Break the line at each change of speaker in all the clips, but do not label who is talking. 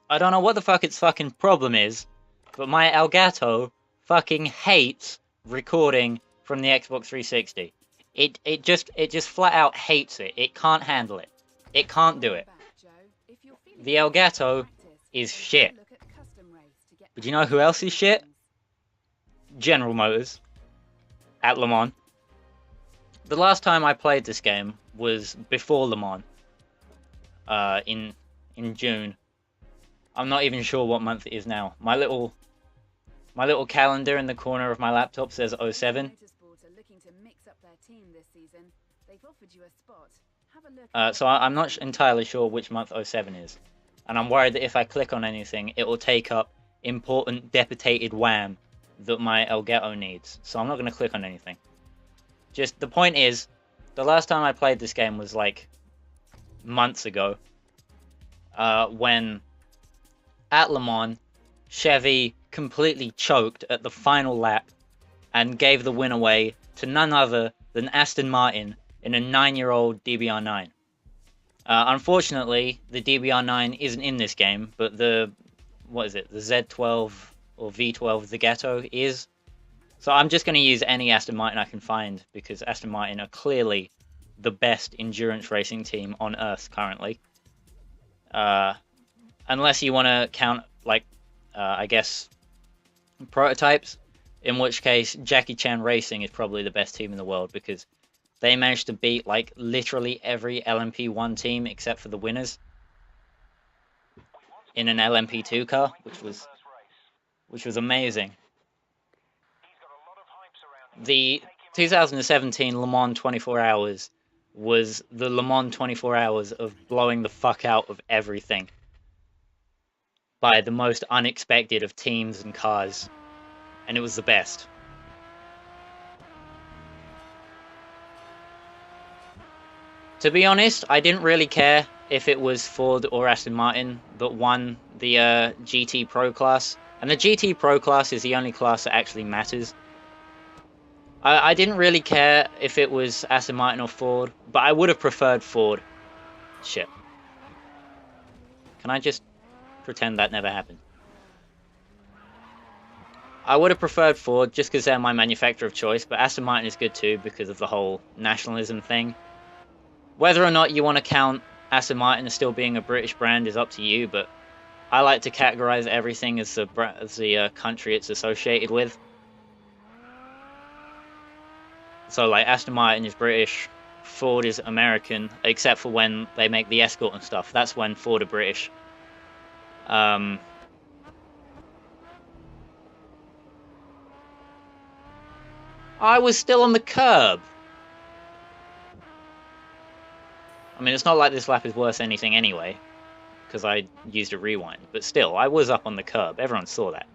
I don't know what the fuck its fucking problem is, but my Elgato fucking hates recording from the Xbox 360. It just flat out hates it. It can't handle it. It can't do it. The Elgato is shit. But you know who else is shit? General Motors at Le Mans. The last time I played this game was before Le Mans, in June. I'm not even sure what month it is now. My little calendar in the corner of my laptop says 07. So I'm not entirely sure which month 07 is. And I'm worried that if I click on anything, it will take up important deputated WAM that my Elgato needs. So I'm not going to click on anything. Just, the point is, the last time I played this game was like months ago. When at Le Mans, Chevy completely choked at the final lap and gave the win away to none other than Aston Martin in a 9-year-old DBR9. Unfortunately, the DBR9 isn't in this game, but the Z12 or V12 Zagato is. So I'm just going to use any Aston Martin I can find, because Aston Martin are clearly the best endurance racing team on Earth currently. Unless you want to count, like, I guess, prototypes, in which case Jackie Chan Racing is probably the best team in the world, because they managed to beat, like, literally every LMP1 team except for the winners in an LMP2 car, which was amazing. The 2017 Le Mans 24 Hours was the Le Mans 24 Hours of blowing the fuck out of everything by the most unexpected of teams and cars, and it was the best. To be honest, I didn't really care if it was Ford or Aston Martin that won the GT Pro class, and the GT Pro class is the only class that actually matters. I didn't really care if it was Aston Martin or Ford, but I would have preferred Ford. Shit. Can I just pretend that never happened? I would have preferred Ford just because they're my manufacturer of choice, but Aston Martin is good too because of the whole nationalism thing. Whether or not you want to count Aston Martin as still being a British brand is up to you, but I like to categorize everything as the country it's associated with. So, like, Aston Martin is British, Ford is American, except for when they make the Escort and stuff. That's when Ford are British. I was still on the curb. I mean, it's not like this lap is worth anything anyway, because I used a rewind. But still, I was up on the curb. Everyone saw that.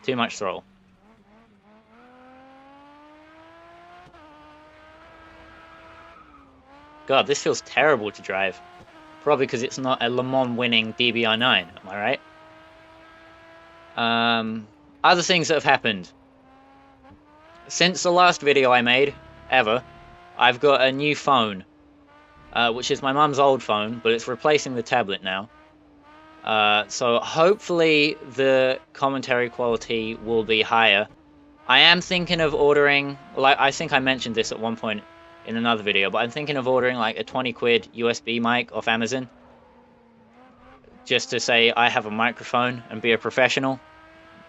Too much throttle. God, this feels terrible to drive. Probably because it's not a Le Mans winning DBR9, am I right? Other things that have happened. Since the last video I made, ever, I've got a new phone. Which is my mum's old phone, but it's replacing the tablet now. So hopefully the commentary quality will be higher. I am thinking of ordering, like, I think I mentioned this at one point in another video, but I'm thinking of ordering like a 20 quid USB mic off Amazon, just to say I have a microphone and be a professional.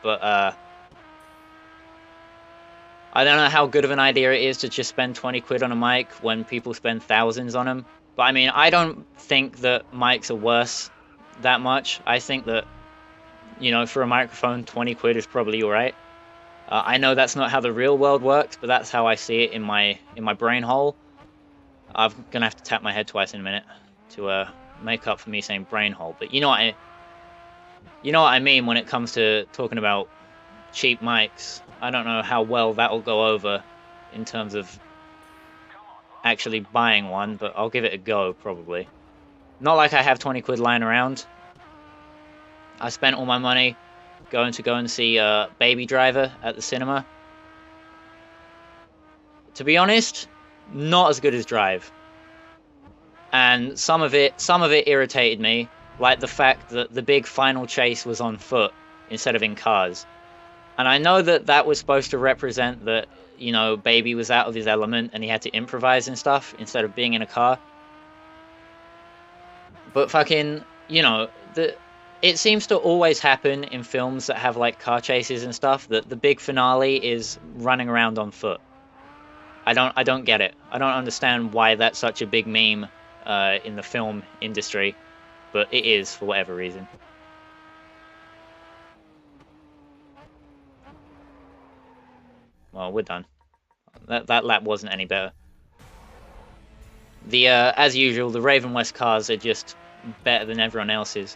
But I don't know how good of an idea it is to just spend 20 quid on a mic when people spend thousands on them. But I mean, I don't think that mics are worth that much. I think that, you know, for a microphone, 20 quid is probably alright. I know that's not how the real world works, but that's how I see it in my brain hole. I'm gonna have to tap my head twice in a minute to make up for me saying brain hole. But you know what I mean when it comes to talking about cheap mics. I don't know how well that will go over in terms of actually buying one, but I'll give it a go probably. Not like I have 20 quid lying around. I spent all my money going to go and see Baby Driver at the cinema. To be honest, not as good as Drive. And some of it irritated me, Like the fact that the big final chase was on foot instead of in cars. And I know that that was supposed to represent that, you know, Baby was out of his element and he had to improvise and stuff instead of being in a car. But fucking, you know, it seems to always happen in films that have like car chases and stuff that the big finale is running around on foot. I don't get it. I don't understand why that's such a big meme in the film industry, but it is for whatever reason. Well, we're done. That lap wasn't any better. The as usual, the Raven West cars are just better than everyone else's.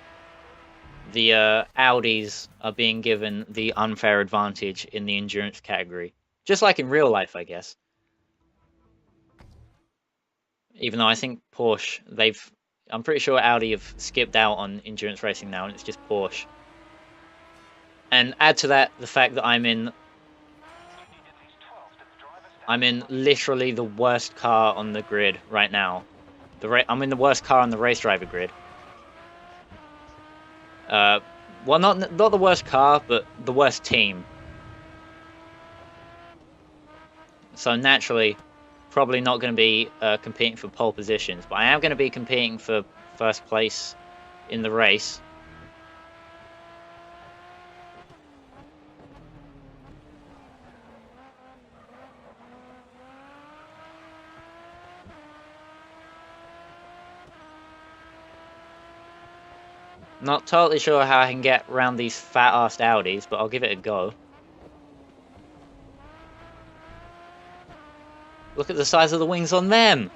The Audis are being given the unfair advantage in the endurance category, just like in real life, I guess. Even though I think Porsche, I'm pretty sure Audi have skipped out on endurance racing now, and it's just Porsche. And add to that the fact that I'm in literally the worst car on the grid right now. I'm in the worst car on the race driver grid. Well, not the worst car, but the worst team. So naturally, probably not going to be competing for pole positions, but I am going to be competing for first place in the race. Not totally sure how I can get around these fat-assed Audis, but I'll give it a go. Look at the size of the wings on them!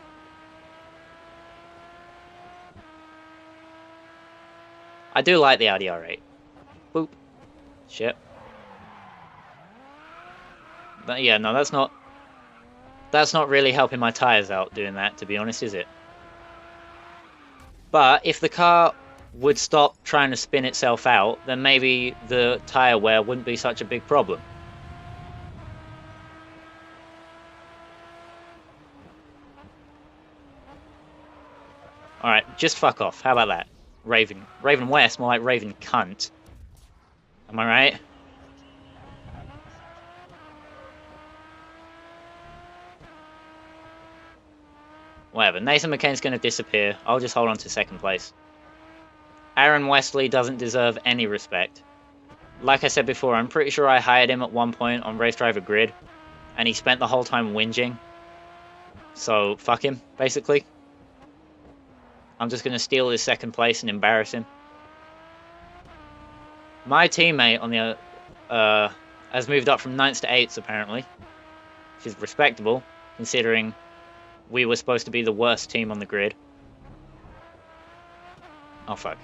I do like the Audi R8. Boop. Shit. But yeah, no, that's not really helping my tyres out doing that, to be honest, is it? But if the car would stop trying to spin itself out, then maybe the tyre wear wouldn't be such a big problem. Alright, just fuck off. How about that? Raven West, more like Raven cunt. Am I right? Whatever. Nathan McCain's going to disappear. I'll just hold on to second place. Aaron Westley doesn't deserve any respect. Like I said before, I'm pretty sure I hired him at one point on Race Driver Grid, and he spent the whole time whinging. So, fuck him, basically. I'm just going to steal his second place and embarrass him. My teammate on the has moved up from 9th to 8th, apparently. Which is respectable, considering we were supposed to be the worst team on the grid. Oh, fuck.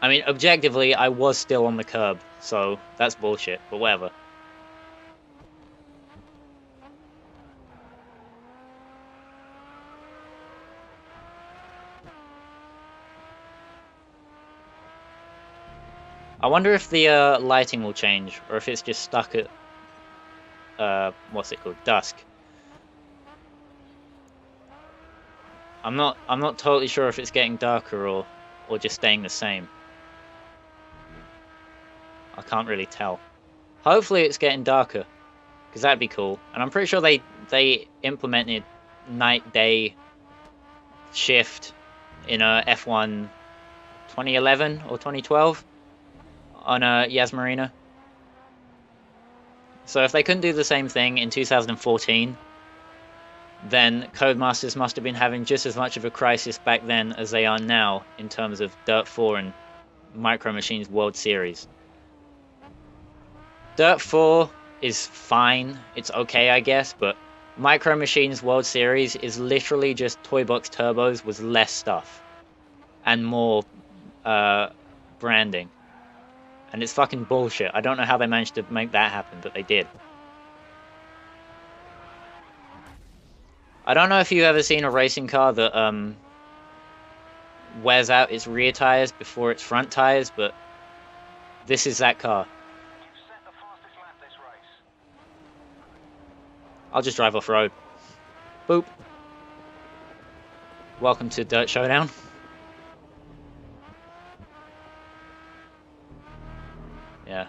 I mean, objectively, I was still on the curb, so that's bullshit, but whatever. I wonder if the lighting will change, or if it's just stuck at, what's it called, dusk. I'm not totally sure if it's getting darker or just staying the same. I can't really tell. Hopefully it's getting darker, because that'd be cool. And I'm pretty sure they implemented night-day shift in F1 2011 or 2012 on Yas Marina. So if they couldn't do the same thing in 2014, then Codemasters must have been having just as much of a crisis back then as they are now in terms of Dirt 4 and Micro Machines World Series. Dirt 4 is fine, it's okay I guess, but Micro Machines World Series is literally just Toy Box Turbos with less stuff. And more branding. And it's fucking bullshit. I don't know how they managed to make that happen, but they did. I don't know if you've ever seen a racing car that wears out its rear tires before its front tires, but this is that car. I'll just drive off-road. Boop. Welcome to Dirt Showdown. Yeah.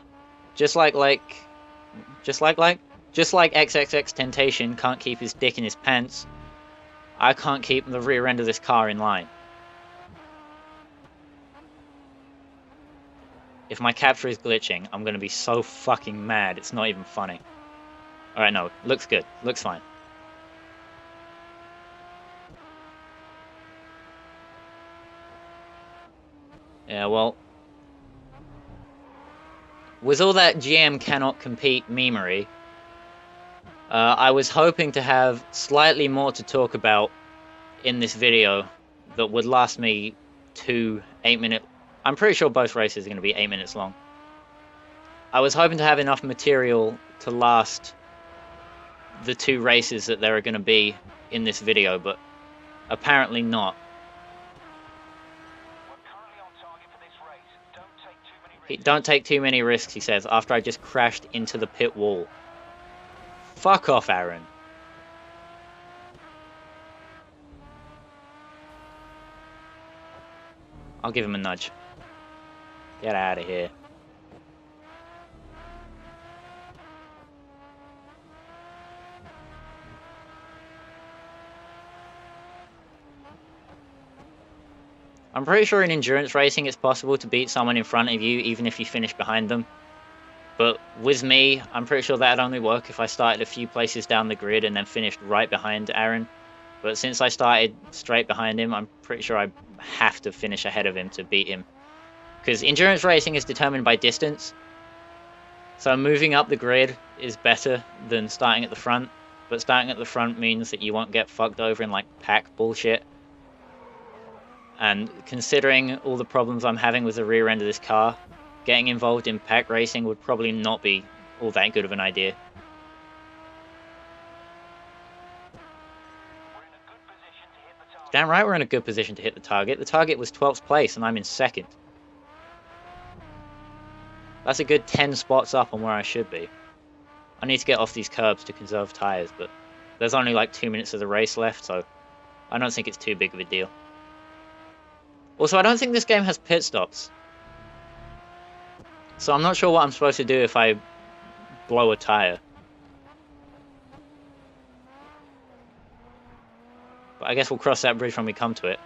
Just like XXX Temptation can't keep his dick in his pants, I can't keep the rear end of this car in line. If my capture is glitching, I'm gonna be so fucking mad, it's not even funny. Alright, no, looks good. Looks fine. Yeah, well, with all that GM cannot compete memery, I was hoping to have slightly more to talk about in this video that would last me 2 8-minute... I'm pretty sure both races are going to be 8 minutes long. I was hoping to have enough material to last the 2 races that there are going to be in this video, but apparently not. Don't take too many risks, he says, after I just crashed into the pit wall. Fuck off, Aaron. I'll give him a nudge. Get out of here. I'm pretty sure in endurance racing it's possible to beat someone in front of you even if you finish behind them. But with me, I'm pretty sure that'd only work if I started a few places down the grid and then finished right behind Aaron. But since I started straight behind him, I'm pretty sure I have to finish ahead of him to beat him. Because endurance racing is determined by distance. So moving up the grid is better than starting at the front. But starting at the front means that you won't get fucked over in like pack bullshit. And considering all the problems I'm having with the rear end of this car, getting involved in pack racing would probably not be all that good of an idea. Damn right we're in a good position to hit the target. The target was 12th place and I'm in 2nd. That's a good 10 spots up on where I should be. I need to get off these curbs to conserve tyres, but there's only like 2 minutes of the race left, so I don't think it's too big of a deal. Also, I don't think this game has pit stops. So I'm not sure what I'm supposed to do if I blow a tyre. But I guess we'll cross that bridge when we come to it.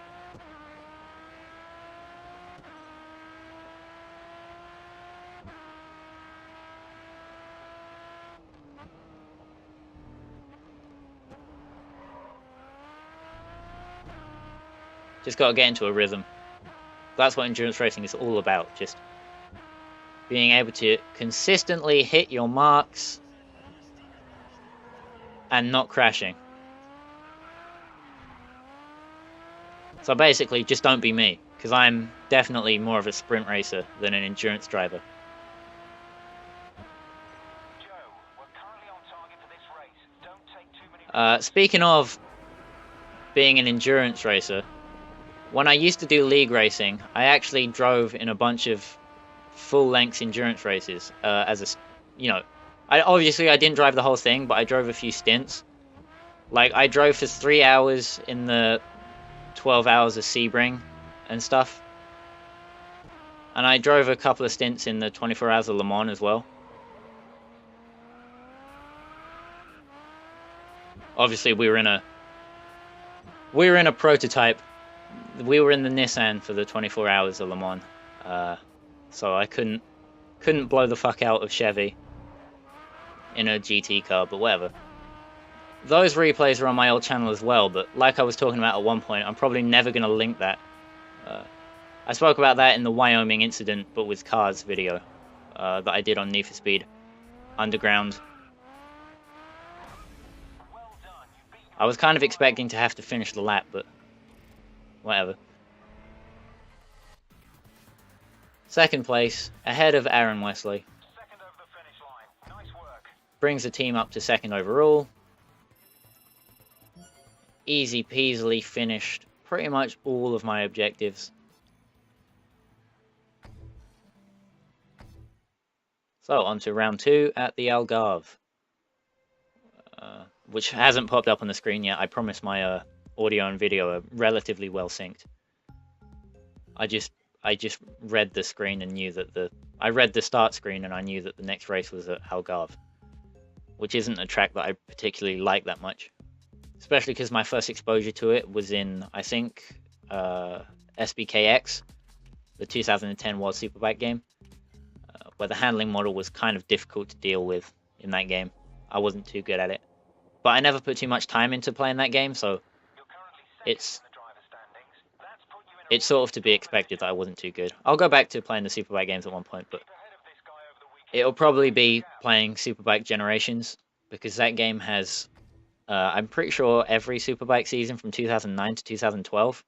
Just gotta get into a rhythm. That's what endurance racing is all about. Just being able to consistently hit your marks and not crashing. So basically, just don't be me, because I'm definitely more of a sprint racer than an endurance driver. Speaking of being an endurance racer, when I used to do league racing, I actually drove in a bunch of full-length endurance races. I didn't drive the whole thing, but I drove a few stints. Like, I drove for 3 hours in the 12 hours of Sebring and stuff. And I drove a couple of stints in the 24 hours of Le Mans as well. Obviously, we were in a prototype. We were in the Nissan for the 24 hours of Le Mans. So I couldn't blow the fuck out of Chevy in a GT car, but whatever. Those replays are on my old channel as well, but like I was talking about at one point, I'm probably never going to link that. I spoke about that in the Wyoming incident, but with cars video that I did on Need for Speed Underground. I was kind of expecting to have to finish the lap, but whatever. 2nd place, ahead of Aaron Wesley. Brings the team up to 2nd overall. Easy peasily finished pretty much all of my objectives. So, on to round 2 at the Algarve. Which hasn't popped up on the screen yet. I promised my audio and video are relatively well synced. I just read the screen and knew that I read the start screen and I knew that the next race was at Algarve, which isn't a track that I particularly like that much, especially because my first exposure to it was in, I think, SBKX, the 2010 World Superbike game, where the handling model was kind of difficult to deal with in that game. I wasn't too good at it, but I never put too much time into playing that game, so it's sort of to be expected that I wasn't too good. I'll go back to playing the Superbike games at one point, but it'll probably be playing Superbike Generations, because that game has, I'm pretty sure, every Superbike season from 2009 to 2012,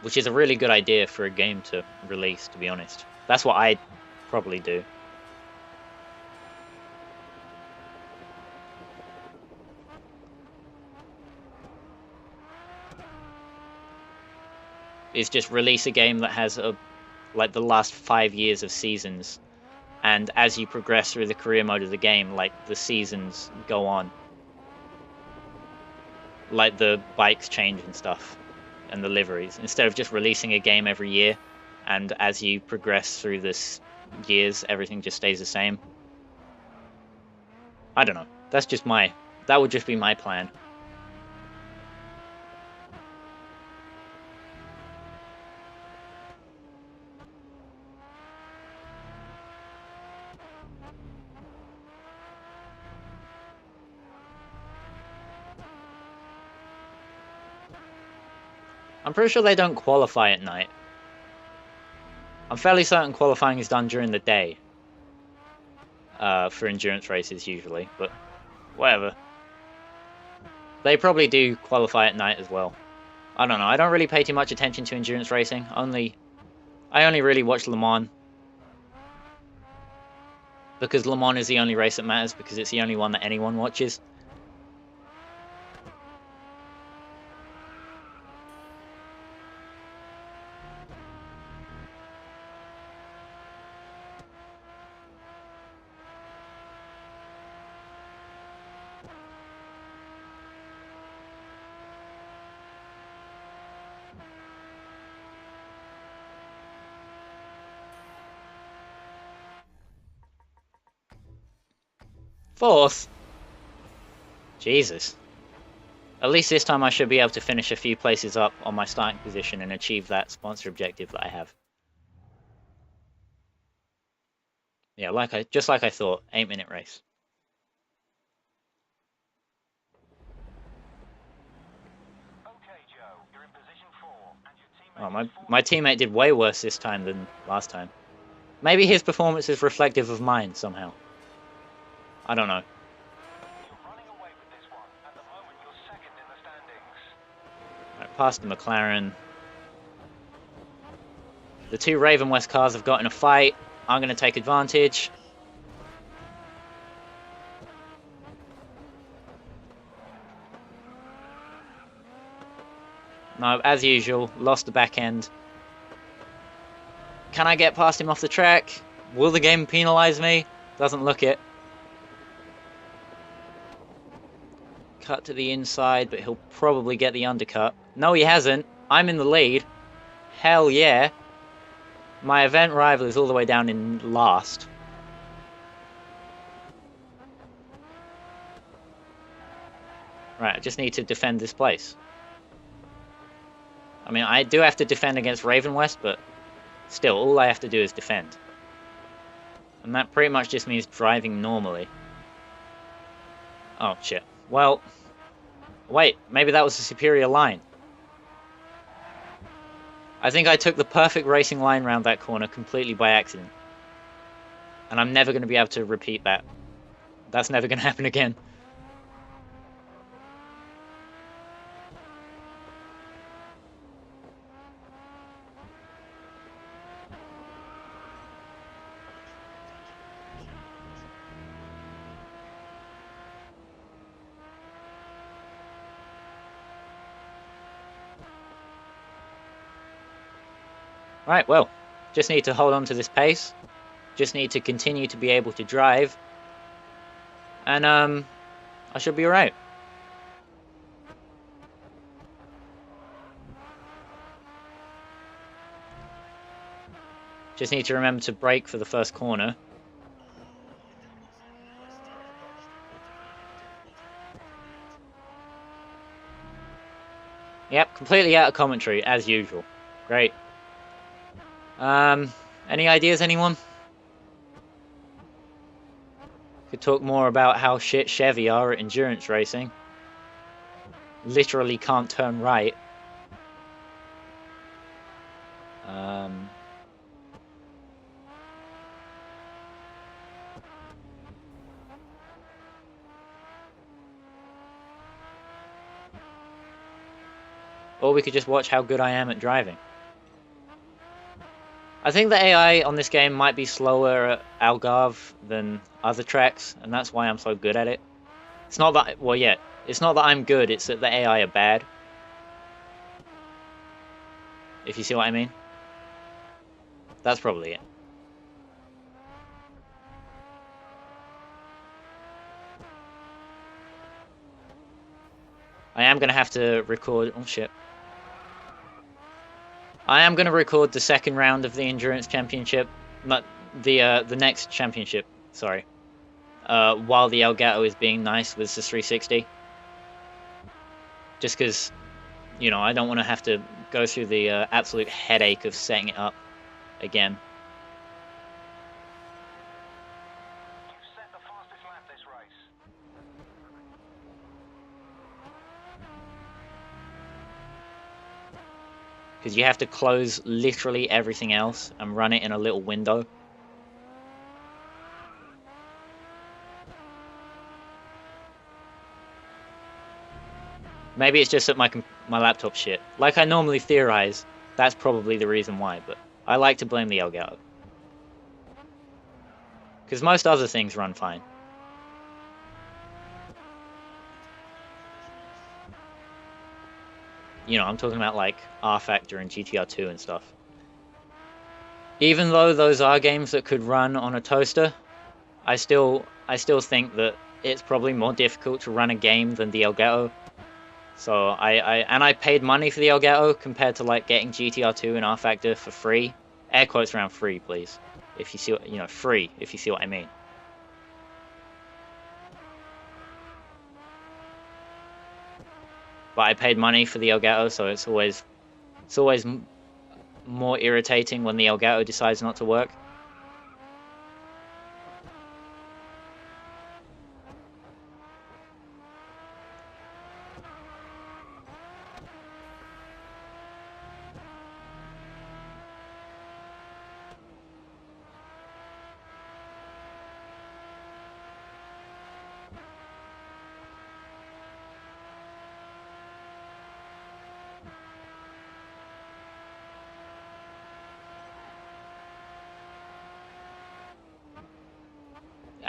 which is a really good idea for a game to release, to be honest. That's what I'd probably do. Is just release a game that has like the last 5 years of seasons, and as you progress through the career mode of the game, like the seasons go on, like the bikes change and stuff, and the liveries, instead of just releasing a game every year, and as you progress through this years, everything just stays the same. I don't know. That would just be my plan. I'm pretty sure they don't qualify at night. I'm fairly certain qualifying is done during the day. For endurance races usually, but whatever. They probably do qualify at night as well. I don't know. I don't really pay too much attention to endurance racing. I only really watch Le Mans, because Le Mans is the only race that matters, because it's the only one that anyone watches. Fourth? Jesus. At least this time I should be able to finish a few places up on my starting position and achieve that sponsor objective that I have. Yeah, just like I thought, 8-minute race. Oh, my teammate did way worse this time than last time. Maybe his performance is reflective of mine somehow. I don't know. Right, past the McLaren. The two Raven West cars have got in a fight. I'm going to take advantage. No, as usual, lost the back end. Can I get past him off the track? Will the game penalise me? Doesn't look it. Cut to the inside, but he'll probably get the undercut. No, he hasn't. I'm in the lead. Hell yeah. My event rival is all the way down in last. Right, I just need to defend this place. I mean, I do have to defend against Raven West, but still, all I have to do is defend. And that pretty much just means driving normally. Oh, shit. Well, wait, maybe that was a superior line. I think I took the perfect racing line around that corner completely by accident. And I'm never going to be able to repeat that. That's never going to happen again. Right, well, just need to hold on to this pace. Just need to continue to be able to drive. And, I should be alright. Just need to remember to brake for the first corner. Yep, completely out of commentary, as usual. Great. Any ideas, anyone? Could talk more about how shit Chevy are at endurance racing. Literally can't turn right. Or we could just watch how good I am at driving. I think the AI on this game might be slower at Algarve than other tracks, and that's why I'm so good at it. It's not that, well, yeah, it's not that I'm good, it's that the AI are bad. If you see what I mean. That's probably it. I am going to have to record, oh shit. I am going to record the second round of the Endurance Championship, not the next championship, sorry. While the Elgato is being nice with the 360. Just because, you know, I don't want to have to go through the absolute headache of setting it up again.
You've set the fastest lap this race.
Because you have to close literally everything else and run it in a little window. Maybe it's just that my laptop's shit. Like I normally theorize, that's probably the reason why, but I like to blame the Elgato. Because most other things run fine. You know, I'm talking about like R Factor and GTR 2 and stuff. Even though those are games that could run on a toaster, I still think that it's probably more difficult to run a game than the Elgato. So I paid money for the Elgato compared to like getting GTR 2 and R Factor for free. Air quotes around free, please. If you see what, you know, free, if you see what I mean. But I paid money for the Elgato, so it's always more irritating when the Elgato decides not to work.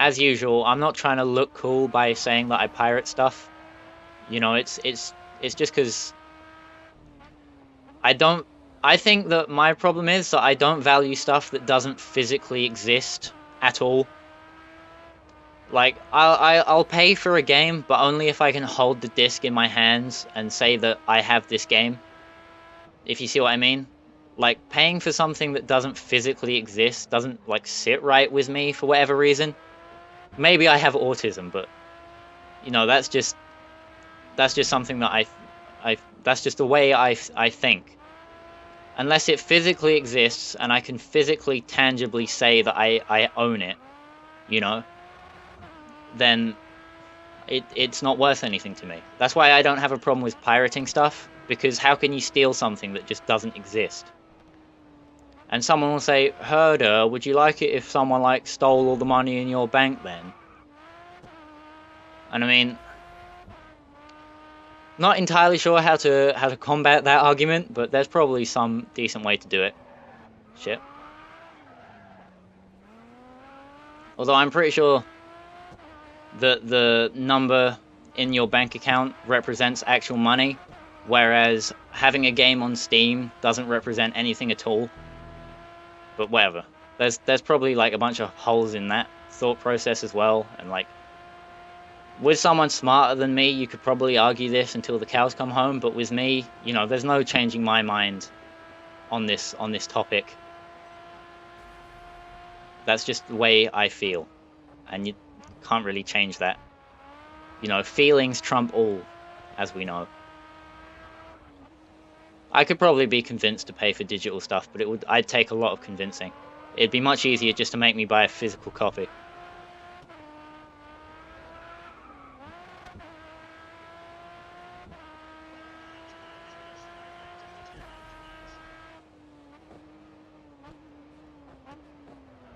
As usual, I'm not trying to look cool by saying that I pirate stuff. You know, it's just because I think that my problem is that I don't value stuff that doesn't physically exist at all. Like, I'll pay for a game, but only if I can hold the disc in my hands and say that I have this game. If you see what I mean. Like, paying for something that doesn't physically exist doesn't, like, sit right with me for whatever reason. Maybe I have autism, but, you know, that's just something that that's just the way I think. Unless it physically exists and I can physically, tangibly say that I own it, you know, then it's not worth anything to me. That's why I don't have a problem with pirating stuff, because how can you steal something that just doesn't exist? And someone will say, Herder, would you like it if someone, like, stole all the money in your bank then? And I mean, not entirely sure how to combat that argument, but there's probably some decent way to do it. Shit. Although I'm pretty sure that the number in your bank account represents actual money, whereas having a game on Steam doesn't represent anything at all. But whatever. There's probably like a bunch of holes in that thought process as well, and like with someone smarter than me, you could probably argue this until the cows come home, but with me, you know, there's no changing my mind on this topic. That's just the way I feel, and you can't really change that. You know, feelings trump all, as we know. I could probably be convinced to pay for digital stuff, but I'd take a lot of convincing. It'd be much easier just to make me buy a physical copy.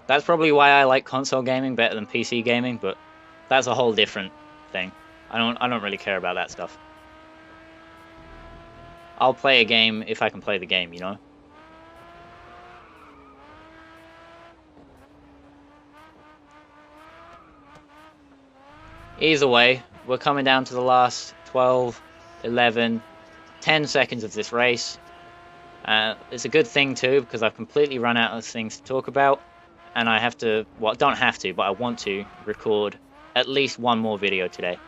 That's probably why I like console gaming better than PC gaming, but that's a whole different thing. I don't really care about that stuff. I'll play a game if I can play the game, you know? Either way, we're coming down to the last 12, 11, 10 seconds of this race. It's a good thing too, because I've completely run out of things to talk about. And I have to, well, don't have to, but I want to record at least one more video today.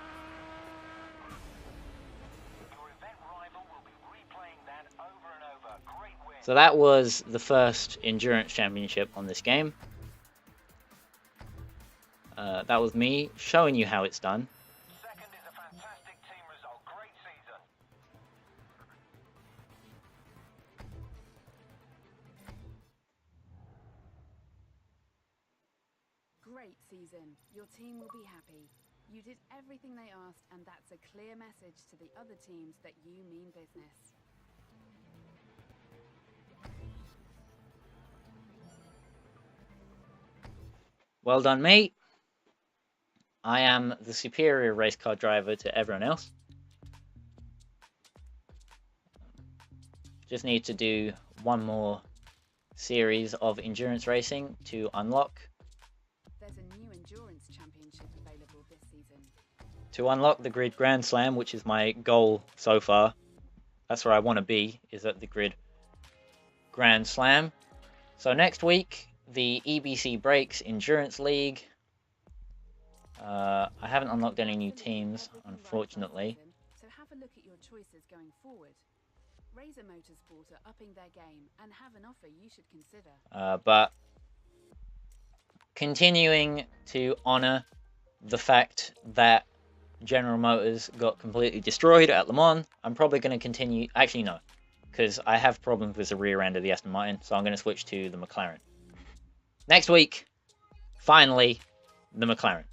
So that was the first Endurance Championship on this game. That was me showing you how it's done.
Second is a fantastic team result. Great season.
Great season. Your team will be happy. You did everything they asked, and that's a clear message to the other teams that you mean business.
Well done, mate. I am the superior race car driver to everyone else. Just need to do one more series of endurance racing to unlock.
There's a new endurance championship available this season.
To unlock the Grid Grand Slam, which is my goal so far. That's where I want to be, is at the Grid Grand Slam. So next week, the EBC Brakes Endurance League. I haven't unlocked any new teams, unfortunately.
So have a look at your choices going forward. Razor Motorsport are upping their game and have an offer you should consider.
But continuing to honor the fact that General Motors got completely destroyed at Le Mans, I'm probably going to continue. Actually, no, because I have problems with the rear end of the Aston Martin, so I'm going to switch to the McLaren. Next week, finally, the McLaren.